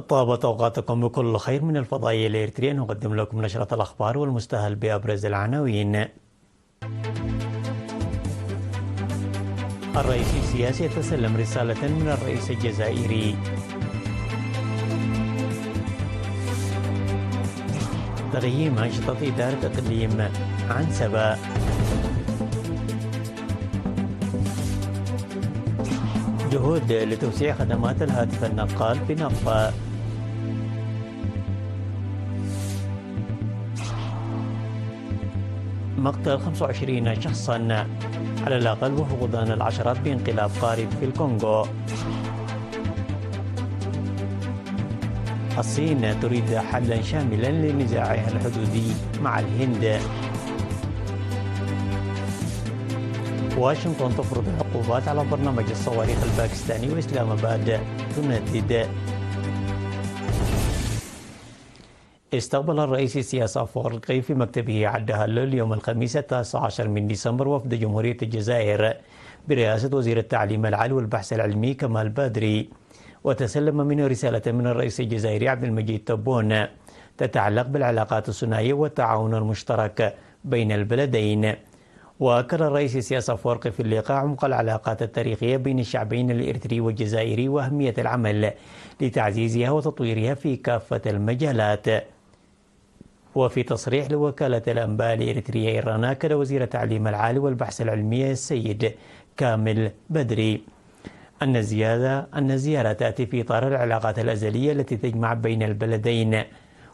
طابت أوقاتكم بكل خير من الفضائية الإريترية. نقدم لكم نشرة الأخبار والمستهل بأبرز العناوين. الرئيس السياسي يتسلم رسالة من الرئيس الجزائري. تقييم أنشطة إدارة إقليم عنسبة. جهود لتوسيع خدمات الهاتف النقال بنقفة. مقتل 25 شخصا على الأقل وفقدان العشرات بانقلاب قارب في الكونغو. الصين تريد حلا شاملا لنزاعها الحدودي مع الهند. واشنطن تفرض العقوبات على برنامج الصواريخ الباكستاني وإسلام آباد تندد. استقبل الرئيس السياسي أفورقي في مكتبه عدهالو اليوم الخميس 19 من ديسمبر وفد جمهورية الجزائر برئاسة وزير التعليم العالي والبحث العلمي كمال بدري، وتسلم منه رسالة من الرئيس الجزائري عبد المجيد تبون تتعلق بالعلاقات الثنائية والتعاون المشترك بين البلدين. وأكد الرئيس السياسي أفورقي في اللقاء عمق العلاقات التاريخية بين الشعبين الإريتري والجزائري وأهمية العمل لتعزيزها وتطويرها في كافة المجالات. وفي تصريح لوكالة الأنباء الإريترية إيران، أكد وزير التعليم العالي والبحث العلمي السيد كامل بدري أن الزيارة تأتي في إطار العلاقات الأزلية التي تجمع بين البلدين،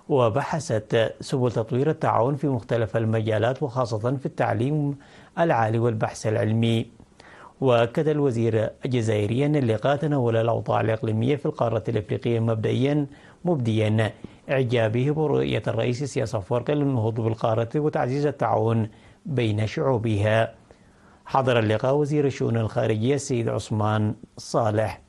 وبحثت سبل تطوير التعاون في مختلف المجالات وخاصة في التعليم العالي والبحث العلمي. وأكد الوزير الجزائري أن اللقاء تناول الأوضاع الإقليمية في القارة الإفريقية مبديا إعجابه برؤية الرئيس السياسي أفورقي للنهوض بالقارة وتعزيز التعاون بين شعوبها. حضر اللقاء وزير الشؤون الخارجية السيد عثمان صالح.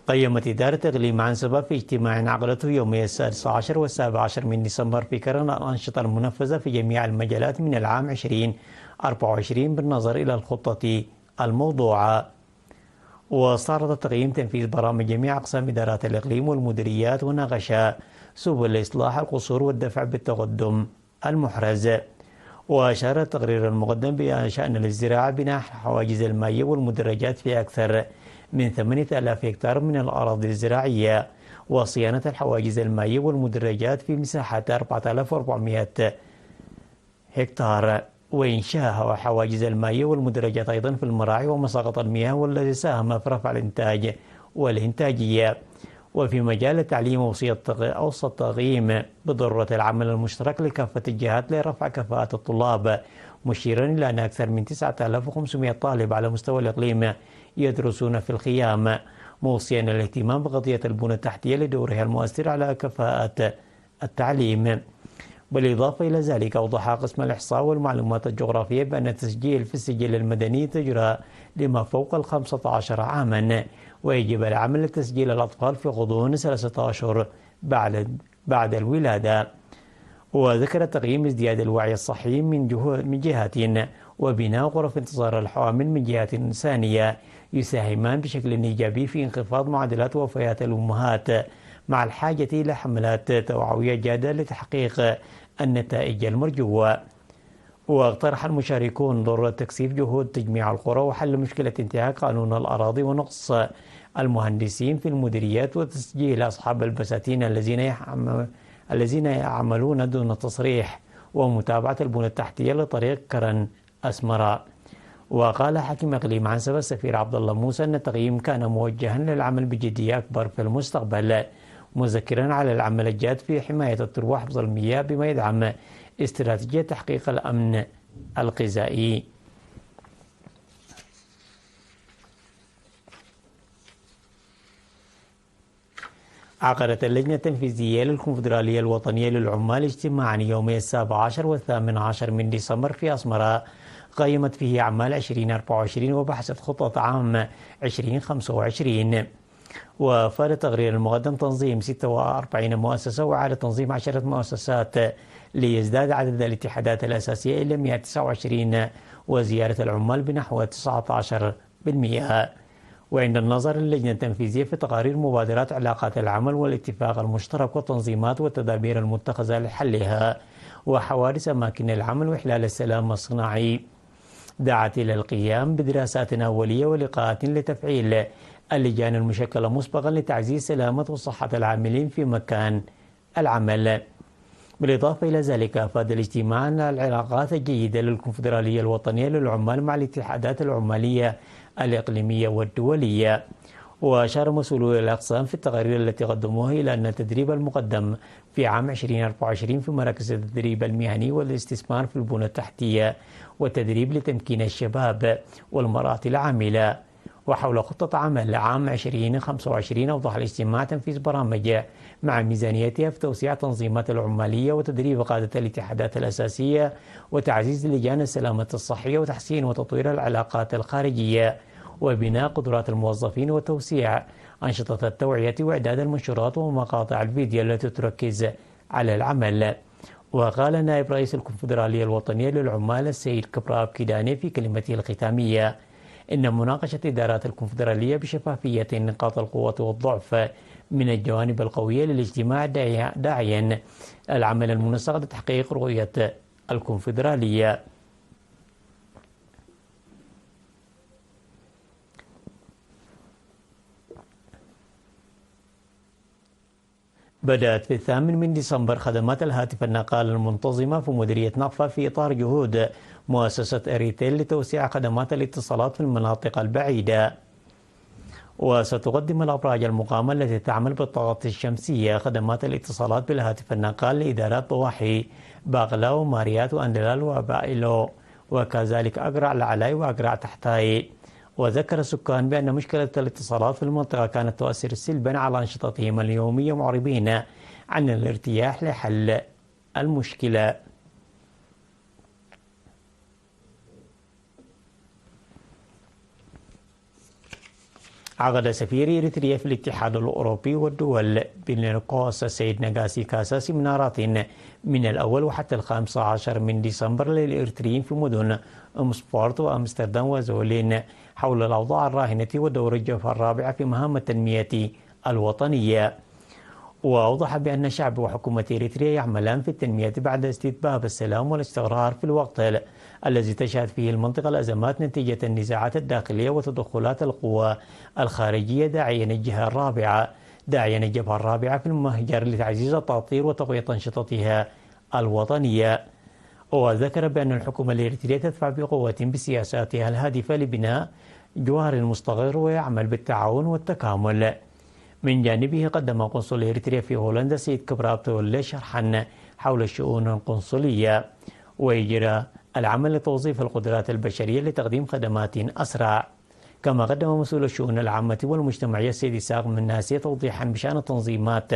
قيمت إدارة إقليم عنسبة في اجتماع عقدته يومي 16 و17 من ديسمبر فكرا الأنشطة المنفذة في جميع المجالات من العام 2024 بالنظر إلى الخطة الموضوعة. واستعرض تقييم تنفيذ برامج جميع أقسام إدارات الإقليم والمديريات، وناقش سبل إصلاح القصور والدفع بالتقدم المحرز. وأشار التقرير المقدم بشأن الزراعة بناء حواجز المائية والمدرجات في أكثر من 8000 هكتار من الأراضي الزراعية، وصيانة الحواجز المائية والمدرجات في مساحة 4400 هكتار، وإنشاء حواجز المائية والمدرجات أيضا في المراعي ومساقط المياه، والذي ساهم في رفع الإنتاج والإنتاجية. وفي مجال التعليم أوصى التقييم بضرورة العمل المشترك لكافة الجهات لرفع كفاءة الطلاب، مشيرا إلى أن أكثر من 9500 طالب على مستوى الإقليم يدرسون في الخيام، موصيا الاهتمام بقضية البنى التحتية لدورها المؤثر على كفاءة التعليم. بالإضافة إلى ذلك، أوضح قسم الإحصاء والمعلومات الجغرافية بأن التسجيل في السجل المدني تجرى لما فوق 15 عاما، ويجب العمل لتسجيل الأطفال في غضون 3 أشهر بعد الولادة. وذكر التقييم ازدياد الوعي الصحي من جهة، وبناء غرف انتظار الحوامل من جهة ثانية، يساهمان بشكل إيجابي في انخفاض معدلات وفيات الأمهات، مع الحاجة إلى حملات توعوية جادة لتحقيق النتائج المرجوة. واقترح المشاركون ضرورة تكثيف جهود تجميع القرى وحل مشكلة انتهاك قانون الأراضي ونقص المهندسين في المديريات، وتسجيل أصحاب البساتين الذين يعملون دون تصريح، ومتابعة البنى التحتية لطريق كرن أسمراء. وقال حاكم إقليم عنسبة السفير عبد الله موسى أن التقييم كان موجها للعمل بجدية أكبر في المستقبل، مذكرا على العمل الجاد في حماية التربة وحفظ المياه بما يدعم استراتيجية تحقيق الأمن الغذائي. عقدت اللجنة التنفيذية للكونفدرالية الوطنية للعمال اجتماعا يومي 17 و18 من ديسمبر في أسمراء، قيمت فيه أعمال 2024 وبحثت خطة عام 2025. وأفاد التقرير المقدم تنظيم 46 مؤسسة وإعادة تنظيم 10 مؤسسات ليزداد عدد الاتحادات الأساسية إلى 129، وزيادة العمال بنحو 19%. وعند النظر للجنة التنفيذية في تقارير مبادرات علاقات العمل والاتفاق المشترك والتنظيمات والتدابير المتخذة لحلها وحوادث أماكن العمل وإحلال السلام الصناعي، دعت إلى القيام بدراسات أولية ولقاءات لتفعيل اللجان المشكلة مسبقا لتعزيز سلامة وصحة العاملين في مكان العمل. بالإضافة إلى ذلك، أفاد الاجتماع أن العلاقات الجيدة للكونفدرالية الوطنية للعمال مع الاتحادات العمالية الإقليمية والدولية. وأشار مسؤولو الأقسام في التقارير التي قدموها إلى أن التدريب المقدم في عام 2024 في مراكز التدريب المهني والاستثمار في البنى التحتية والتدريب لتمكين الشباب والمرأة العاملة وحول خطة عمل عام 2025. أوضح الاجتماع تنفيذ برامج مع ميزانيتها في توسيع تنظيمات العمالية وتدريب قادة الاتحادات الأساسية وتعزيز لجان السلامة الصحية وتحسين وتطوير العلاقات الخارجية وبناء قدرات الموظفين وتوسيع أنشطة التوعية وإعداد المنشورات ومقاطع الفيديو التي تركز على العمل. وقال نائب رئيس الكونفدرالية الوطنية للعمال السيد كبراب كيداني في كلمته الختامية إن مناقشة إدارات الكونفدرالية بشفافية نقاط القوة والضعف من الجوانب القوية للاجتماع داعيا العمل المنسق لتحقيق رؤية الكونفدرالية. بدأت في 8 ديسمبر خدمات الهاتف النقال المنتظمة في مديرية نقفة في إطار جهود مؤسسة أريتيل لتوسيع خدمات الاتصالات في المناطق البعيدة. وستقدم الأبراج المقامة التي تعمل بالطاقة الشمسية خدمات الاتصالات بالهاتف النقال لإدارات ضواحي باغلا وماريات وأندلال وبائلو وكذلك أقرع العلاي وأقرع تحتاي. وذكر السكان بأن مشكلة الاتصالات في المنطقة كانت تؤثر سلبا على أنشطتهم اليومية معربين عن الارتياح لحل المشكلة. عقد سفير إريتريا في الاتحاد الأوروبي والدول بنيركوس السيد نغاسي كاسا سيمينارات من الأول وحتى 15 من ديسمبر للإريتريين في مدن أمسبورت وأمستردام وزولين حول الأوضاع الراهنة ودور الجبهة الرابعة في مهام التنمية الوطنية. وأوضح بأن الشعب وحكومة إريتريا يعملان في التنمية بعد استتباب السلام والاستقرار في الوقت الذي تشهد فيه المنطقة الأزمات نتيجة النزاعات الداخلية وتدخلات القوى الخارجية، داعيا الجبهة الرابعة في المهجر لتعزيز التأطير وتقوية أنشطتها الوطنية. وذكر بأن الحكومة الإريترية تدفع بقوة بسياساتها الهادفة لبناء جوار مستقر ويعمل بالتعاون والتكامل. من جانبه قدم قنصل إريتريا في هولندا سيد كبراب تولي شرحا حول الشؤون القنصلية ويجرى العمل لتوظيف القدرات البشرية لتقديم خدمات أسرع. كما قدم مسؤول الشؤون العامة والمجتمعية السيد إسحاق مناسي توضيحا بشأن التنظيمات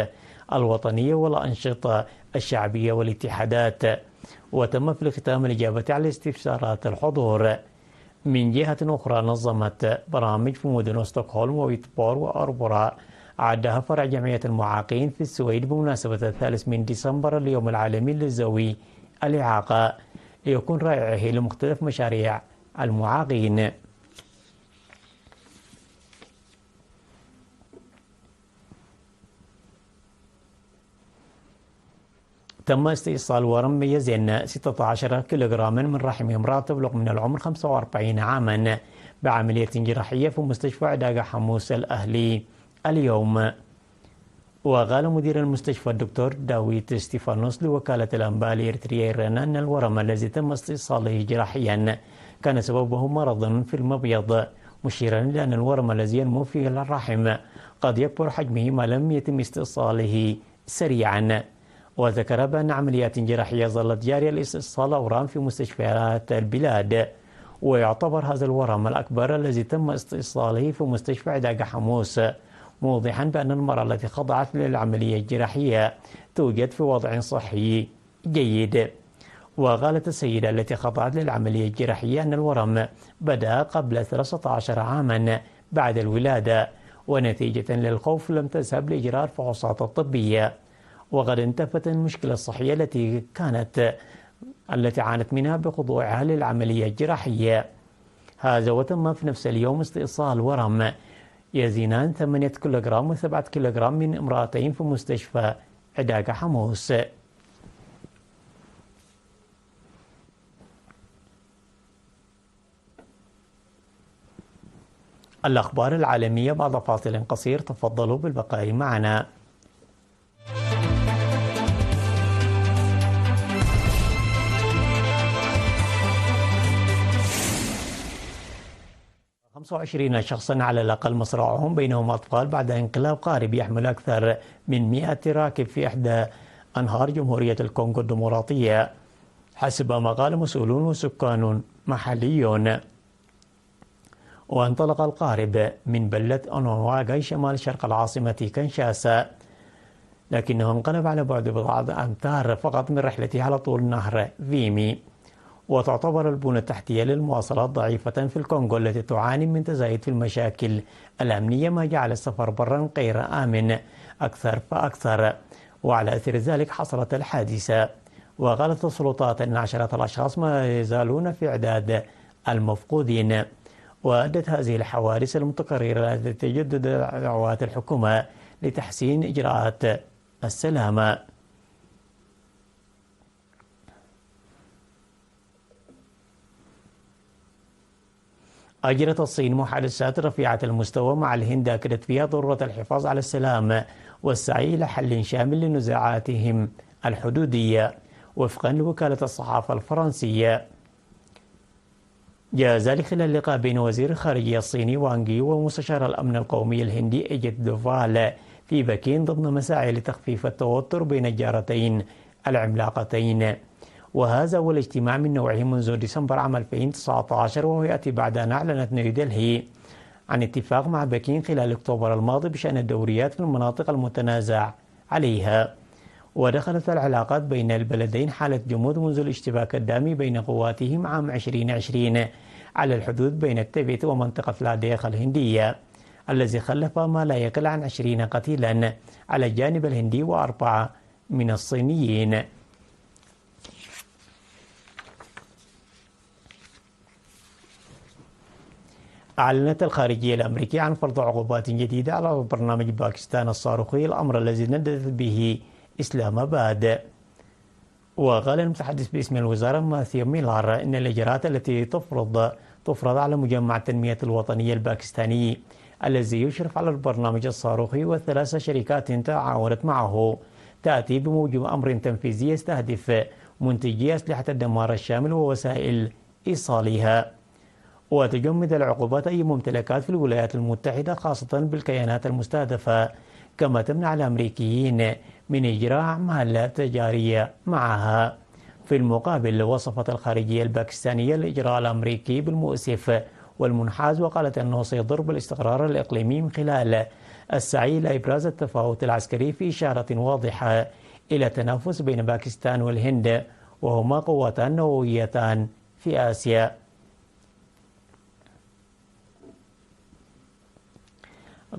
الوطنية والأنشطة الشعبية والاتحادات. وتم في الختام الإجابة على استفسارات الحضور. من جهة أخرى، نظمت برامج في مدن ستوكهولم وويتبور وأربورا عدها فرع جمعية المعاقين في السويد بمناسبة 3 من ديسمبر اليوم العالمي لذوي الإعاقة ليكون رائعه لمختلف مشاريع المعاقين. تم استئصال ورم ميزين 16 كيلوغراما من رحم امرأة تبلغ من العمر 45 عاما بعملية جراحية في مستشفى عداقة حموس الأهلي اليوم. وقال مدير المستشفى الدكتور داويد ستيفانوس لوكالة الأنباء الإريترية أن الورم الذي تم استئصاله جراحيا كان سببه مرض في المبيض، مشيرا إلى أن الورم الذي ينمو في الرحم قد يكبر حجمه ما لم يتم استئصاله سريعا. وذكر بأن عمليات جراحية ظلت جارية لاستئصال أورام في مستشفيات البلاد. ويعتبر هذا الورم الأكبر الذي تم استئصاله في مستشفى عداقة حموس، موضحا بأن المرأة التي خضعت للعملية الجراحية توجد في وضع صحي جيد. وقالت السيدة التي خضعت للعملية الجراحية أن الورم بدأ قبل 13 عاما بعد الولادة، ونتيجة للخوف لم تذهب لإجراء الفحوصات الطبية. وقد انتفت المشكلة الصحية التي كانت التي عانت منها بخضوعها للعملية الجراحية. هذا وتم في نفس اليوم استئصال ورم يزنان 8 كيلوغرام و7 كيلوغرام من امرأتين في مستشفى عداقة حمص. الأخبار العالمية بعد فاصل قصير، تفضلوا بالبقاء معنا. 25 شخصا على الأقل مصرعهم بينهم أطفال بعد انقلاب قارب يحمل أكثر من 100 راكب في إحدى أنهار جمهورية الكونغو الديمقراطية حسب ما قال مسؤولون وسكان محليون. وانطلق القارب من بلدة أونواغاي شمال شرق العاصمة كنشاسا، لكنه انقلب على بعد بضعة أمتار فقط من رحلته على طول نهر فيمي. وتعتبر البنى التحتية للمواصلات ضعيفة في الكونغو التي تعاني من تزايد في المشاكل الأمنية، ما جعل السفر برا غير آمن أكثر فأكثر. وعلى أثر ذلك حصلت الحادثة. وقالت السلطات أن عشرات الأشخاص ما يزالون في إعداد المفقودين. وأدت هذه الحوادث المتكررة التي تجدد دعوات الحكومة لتحسين إجراءات السلامة. أجرت الصين محادثات رفيعة المستوى مع الهند أكدت فيها ضرورة الحفاظ على السلام والسعي إلى حل شامل لنزاعاتهم الحدودية وفقا لوكالة الصحافة الفرنسية. جاء ذلك خلال لقاء بين وزير الخارجية الصيني وانغ يي ومستشار الأمن القومي الهندي إيجيت دوفال في بكين ضمن مساعي لتخفيف التوتر بين الجارتين العملاقتين. وهذا هو الاجتماع من نوعه منذ ديسمبر عام 2019، وهو يأتي بعد أن أعلنت نيودلهي عن اتفاق مع بكين خلال أكتوبر الماضي بشأن الدوريات في المناطق المتنازع عليها. ودخلت العلاقات بين البلدين حالة جمود منذ الاشتباك الدامي بين قواتهم عام 2020 على الحدود بين التبت ومنطقة لاديخ الهندية، الذي خلف ما لا يقل عن 20 قتيلا على الجانب الهندي و4 من الصينيين. أعلنت الخارجية الأمريكية عن فرض عقوبات جديدة على برنامج باكستان الصاروخي، الأمر الذي نددت به إسلام آباد. وقال المتحدث باسم الوزارة ماثيو ميلار إن الإجراءات التي تفرض على مجمع التنمية الوطنية الباكستاني الذي يشرف على البرنامج الصاروخي وثلاث شركات تعاونت معه تأتي بموجب أمر تنفيذي يستهدف منتجي أسلحة الدمار الشامل ووسائل إيصالها. وتجمد العقوبات أي ممتلكات في الولايات المتحدة خاصة بالكيانات المستهدفة، كما تمنع الأمريكيين من إجراء أعمال تجارية معها. في المقابل وصفت الخارجية الباكستانية الإجراء الأمريكي بالمؤسف والمنحاز، وقالت أنه سيضر بالاستقرار الإقليمي من خلال السعي إلى إبراز التفاوت العسكري في إشارة واضحة إلى تنافس بين باكستان والهند، وهما قوتان نوويتان في آسيا.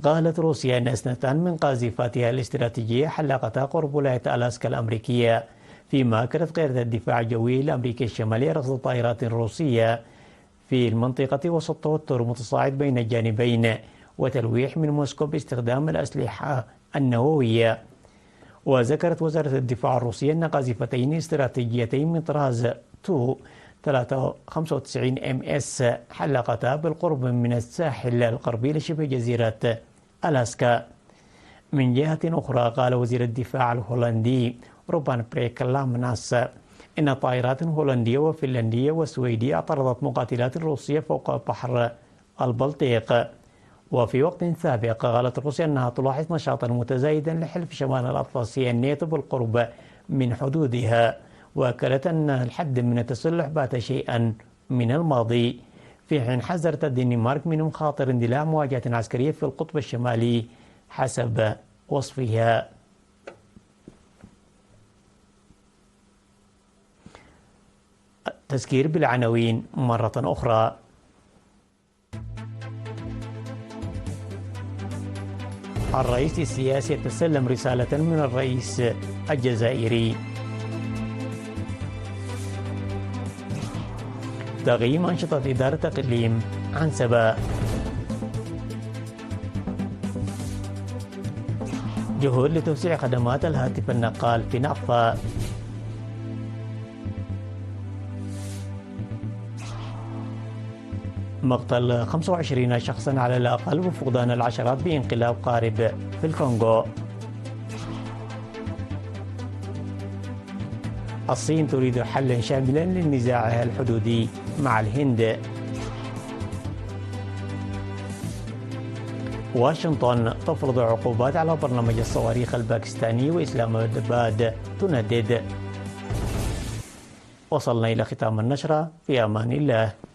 قالت روسيا أن اثنتان من قاذفاتها الاستراتيجية حلقتا قرب ولاية ألاسكا الأمريكية، فيما أكدت قيادة الدفاع الجوي الأمريكي الشمالي رصد طائرات روسية في المنطقة وسط توتر متصاعد بين الجانبين وتلويح من موسكو باستخدام الأسلحة النووية. وذكرت وزارة الدفاع الروسية أن قاذفتين استراتيجيتين من طراز تو 395 MS حلقتا بالقرب من الساحل الغربي لشبه جزيرة ألاسكا. من جهة أخرى قال وزير الدفاع الهولندي روبان بريك لامناس إن طائرات هولندية وفنلندية وسويدية اعترضت مقاتلات روسية فوق بحر البلطيق. وفي وقت سابق قالت روسيا أنها تلاحظ نشاطا متزايدا لحلف شمال الأطلسي الناتو بالقرب من حدودها، وأكدت أن الحد من التسلح بات شيئا من الماضي، في حين حذرت الدنمارك من مخاطر اندلاع مواجهة عسكرية في القطب الشمالي حسب وصفها. تذكير بالعناوين مرة أخرى. الرئيس السياسي يتسلم رسالة من الرئيس الجزائري. تقييم أنشطة إدارة إقليم عنسبة. جهود لتوسيع خدمات الهاتف النقال في نقفة. مقتل 25 شخصا على الأقل وفقدان العشرات بانقلاب قارب في الكونغو. الصين تريد حلا شاملا لنزاعها الحدودي مع الهند. واشنطن تفرض عقوبات على برنامج الصواريخ الباكستاني وإسلام آباد تندد. وصلنا إلى ختام النشرة، في أمان الله.